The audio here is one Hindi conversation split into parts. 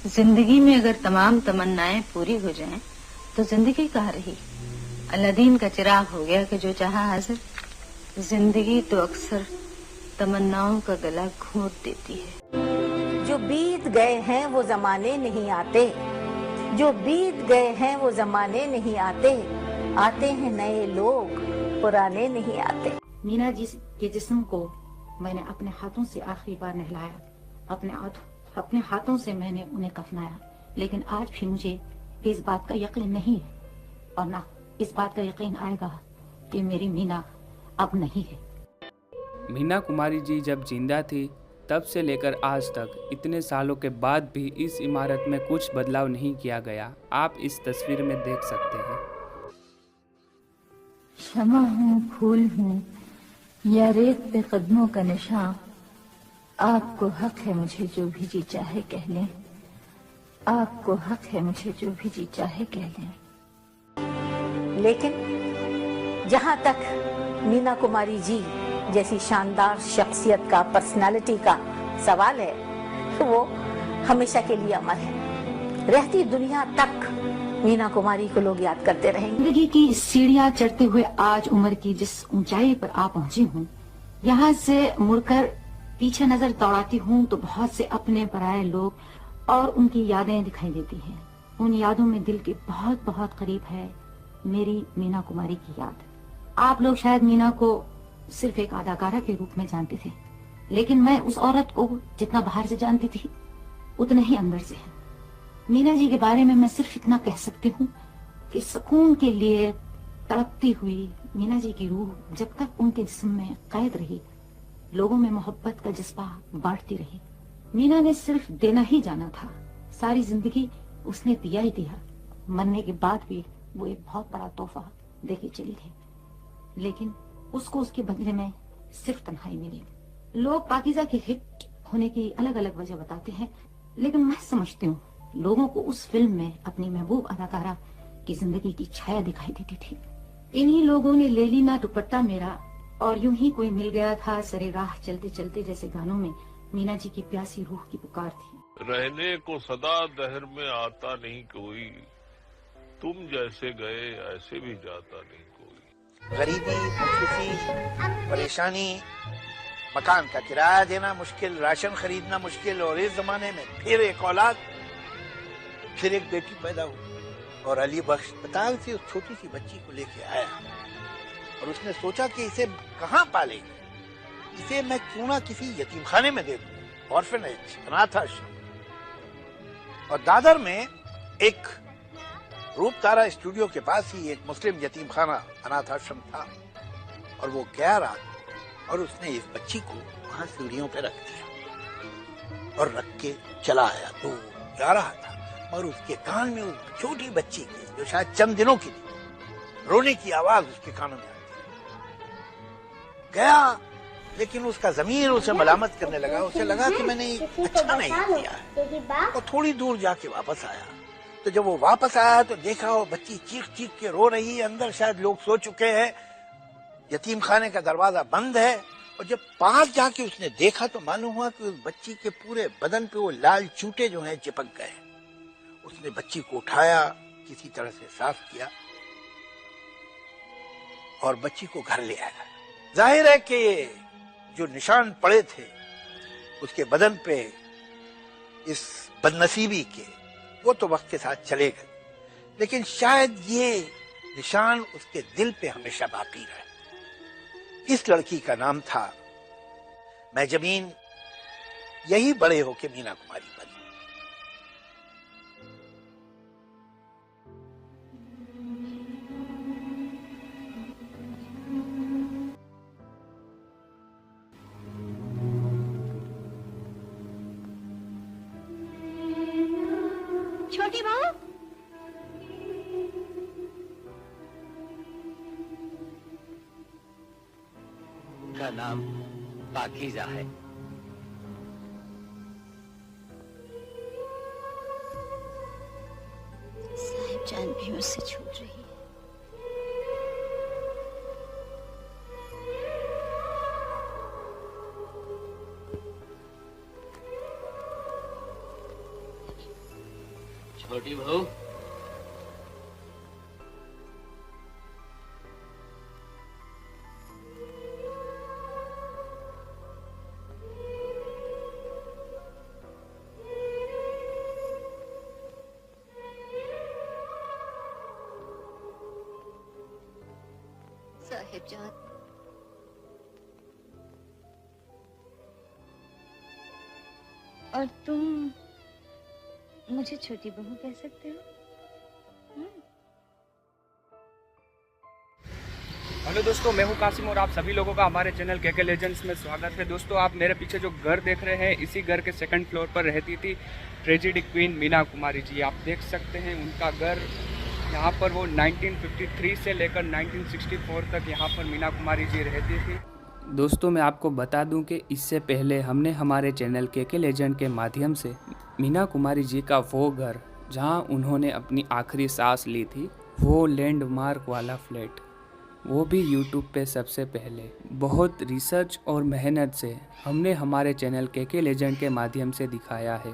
जिंदगी में अगर तमाम तमन्नाएं पूरी हो जाएं, तो जिंदगी कहाँ रही। अलादीन का चिराग हो गया कि जो चाहा हाजिर। जिंदगी तो अक्सर तमन्नाओं का गला घोंट देती है। जो बीत गए हैं वो जमाने नहीं आते, जो बीत गए हैं वो जमाने नहीं आते, आते हैं नए लोग, पुराने नहीं आते। मीना जी के जिस्म को मैंने अपने हाथों से आखिरी बार नहलाया, अपने हाथों से मैंने उन्हें कफनाया, लेकिन आज भी मुझे इस बात का यकीन नहीं है और ना इस बात का यकीन आएगा कि मेरी मीना अब नहीं है। मीना कुमारी जी जब जिंदा थी तब से लेकर आज तक इतने सालों के बाद भी इस इमारत में कुछ बदलाव नहीं किया गया। आप इस तस्वीर में देख सकते हैं। शमा हूँ, फूल हूँ या रेत पे कदमों का निशान, आपको हक है मुझे जो भी जी चाहे कह लें, आपको हक है मुझे जो भी जी चाहे कह लें। लेकिन जहाँ तक मीना कुमारी जी जैसी शानदार शख्सियत का, पर्सनालिटी का सवाल है, तो वो हमेशा के लिए अमर है। रहती दुनिया तक मीना कुमारी को लोग याद करते रहेंगे। जिंदगी की सीढ़ियाँ चढ़ते हुए आज उम्र की जिस ऊंचाई पर आ पहुंची हूँ, यहाँ से मुड़कर पीछे नजर दौड़ाती हूँ तो बहुत से अपने पराये लोग और उनकी यादें दिखाई देती हैं। उन यादों में दिल के बहुत बहुत करीब है मेरी मीना कुमारी की याद। आप लोग शायद मीना को सिर्फ एक अदाकारा के रूप में जानते थे, लेकिन मैं उस औरत को जितना बाहर से जानती थी उतना ही अंदर से है। मीना जी के बारे में मैं सिर्फ इतना कह सकती हूँ कि सुकून के लिए तड़पती हुई मीना जी की रूह जब तक उनके जिस्म में कैद रही, लोगों में मोहब्बत का जज्बा बढ़ती रही। मीना ने सिर्फ देना ही जाना था, सारी जिंदगी उसने दिया ही दिया। मरने के बाद भी वो एक बहुत बड़ा तोहफा देके चली गई, लेकिन उसको उसके बदले में सिर्फ तन्हाई मिली। लोग पाकीज़ा के हिट होने की अलग अलग वजह बताते हैं, लेकिन मैं समझती हूँ लोगों को उस फिल्म में अपनी महबूब अदाकारा की जिंदगी की छाया दिखाई देती थी। इन्हीं लोगों ने ले ली ना दुपट्टा मेरा और यूं ही कोई मिल गया था सरे राह चलते चलते जैसे गानों में मीना जी की प्यासी रूह की पुकार थी। रहने को सदा दहर में आता नहीं कोई, तुम जैसे गए ऐसे भी जाता नहीं कोई। गरीबी, मुश्किल, परेशानी, मकान का किराया देना मुश्किल, राशन खरीदना मुश्किल, और इस जमाने में फिर एक औलाद, फिर एक बेटी पैदा हुई। और अली बख्श अस्पताल से उस छोटी सी बच्ची को लेके आया और उसने सोचा कि इसे कहाँ पालेंगे, इसे मैं क्यों ना किसी यतीम खाने में दे दूं, ऑर्फनेज, अनाथ आश्रम। और दादर में एक रूप तारा स्टूडियो के पास ही एक मुस्लिम यतीम खाना, अनाथ आश्रम था, और वो गया रात और उसने इस बच्ची को वहां सीढ़ियों पे रख दिया और रख के चला आया। तो जा रहा था और उसके कान में उस छोटी बच्ची की, जो शायद चंद दिनों की थी, रोने की आवाज उसके कानों में आती गया। लेकिन उसका ज़मीर उसे मलामत करने लगा, उसे लगा कि मैंने अच्छा नहीं किया है, और थोड़ी दूर जाके वापस आया। तो जब वो वापस आया तो देखा वो बच्ची चीख चीख के रो रही है। अंदर शायद लोग सो चुके हैं, यतीम खाने का दरवाजा बंद है। और जब पास जाके उसने देखा तो मालूम हुआ कि उस बच्ची के पूरे बदन पे वो लाल चूटे जो हैं चिपक गए। उसने बच्ची को उठाया, किसी तरह से साफ किया और बच्ची को घर ले आया। जाहिर है कि जो निशान पड़े थे उसके बदन पे इस बदनसीबी के, वो तो वक्त के साथ चले गए, लेकिन शायद ये निशान उसके दिल पे हमेशा बाकी रहे। इस लड़की का नाम था मैजमीन। यही बड़े होके मीना कुमारी बनी। छोटी बहू, का नाम पाकीज़ा है। साहिब जान भी मुझसे छूट रही है। छोटी बहू, साहिबजान, और तुम मुझे छोटी बहू कह सकते हो? हेलो दोस्तों, मैं हूं कासिम और आप सभी लोगों का हमारे चैनल केके लेजेंड्स में स्वागत है। दोस्तों, आप मेरे पीछे जो घर देख रहे हैं, इसी घर के सेकंड फ्लोर पर रहती थी ट्रेजेडी क्वीन मीना कुमारी जी। आप देख सकते हैं उनका घर। यहाँ पर वो 1953 से लेकर 1964 तक यहाँ पर मीना कुमारी जी रहती थी। दोस्तों, मैं आपको बता दूं कि इससे पहले हमने हमारे चैनल केके लेजेंड के माध्यम से मीना कुमारी जी का वो घर जहाँ उन्होंने अपनी आखिरी सांस ली थी, वो लैंडमार्क वाला फ्लैट, वो भी यूट्यूब पे सबसे पहले बहुत रिसर्च और मेहनत से हमने हमारे चैनल केके लेजेंड के माध्यम से दिखाया है।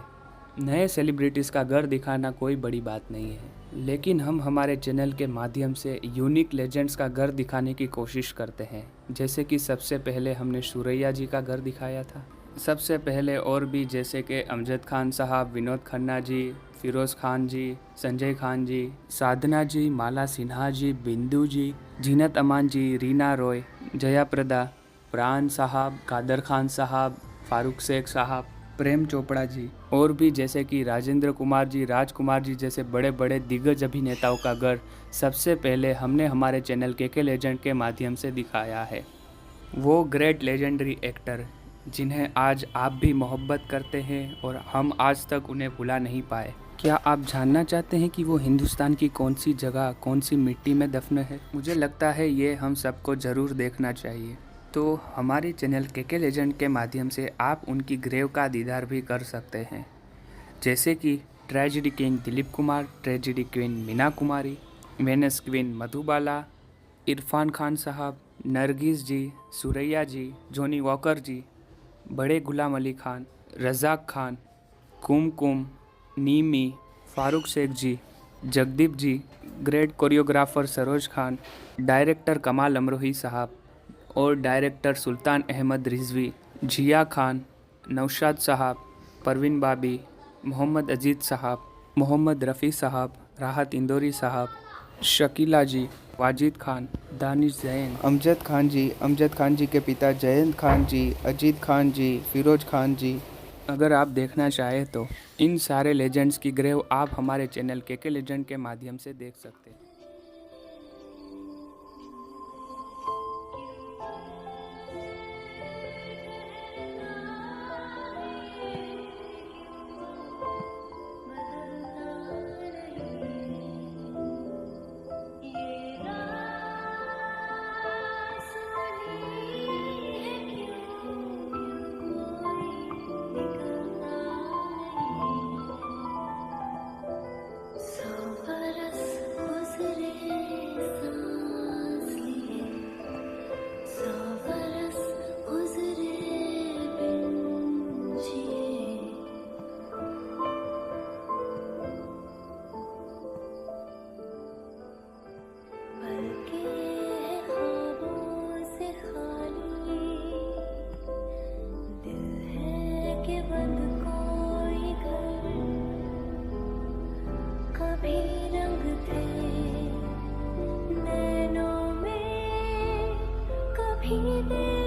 नए सेलिब्रिटीज़ का घर दिखाना कोई बड़ी बात नहीं है, लेकिन हम हमारे चैनल के माध्यम से यूनिक लेजेंड्स का घर दिखाने की कोशिश करते हैं। जैसे कि सबसे पहले हमने सुरैया जी का घर दिखाया था। सबसे पहले और भी जैसे कि अमजद खान साहब, विनोद खन्ना जी, फिरोज़ खान जी, संजय खान जी, साधना जी, माला सिन्हा जी, बिंदु जी, जीनत अमान जी, रीना रॉय, जया प्रदा, प्राण साहब, कादर खान साहब, फारूक शेख साहब, प्रेम चोपड़ा जी, और भी जैसे कि राजेंद्र कुमार जी, राजकुमार जी जैसे बड़े बड़े दिग्गज अभिनेताओं का घर सबसे पहले हमने हमारे चैनल केके लेजेंड के माध्यम से दिखाया है। वो ग्रेट लेजेंडरी एक्टर जिन्हें आज आप भी मोहब्बत करते हैं और हम आज तक उन्हें भुला नहीं पाए। क्या आप जानना चाहते हैं कि वो हिंदुस्तान की कौन सी जगह, कौन सी मिट्टी में दफन है? मुझे लगता है ये हम सबको ज़रूर देखना चाहिए। तो हमारे चैनल केके लेजेंड के माध्यम से आप उनकी ग्रेव का दीदार भी कर सकते हैं, जैसे कि tragedy king Dilip Kumar, tragedy queen Meena Kumari, Venus queen Madhubala, Irrfan Khan sahab, Nargis ji, Suraiya ji, Johnny Walker ji, Bade Ghulam Ali Khan, Razak Khan, Kumkum, Nimmi, Farooq Sheikh ji, Jagdeep ji, great choreographer Saroj Khan, director Kamal Amrohi sahab और डायरेक्टर सुल्तान अहमद रिजवी, जिया खान, नौशाद साहब, परवीन बाबी, मोहम्मद अजीत साहब, मोहम्मद रफ़ी साहब, राहत इंदौरी साहब, शकीला जी, वाजिद खान, दानिश जैन, अमजद खान जी के पिता जयंत खान जी, अजीत खान जी, फिरोज खान जी। अगर आप देखना चाहें तो इन सारे लेजेंड्स की ग्रेव आप हमारे चैनल केके लेजेंड के माध्यम से देख सकते हैं। कभी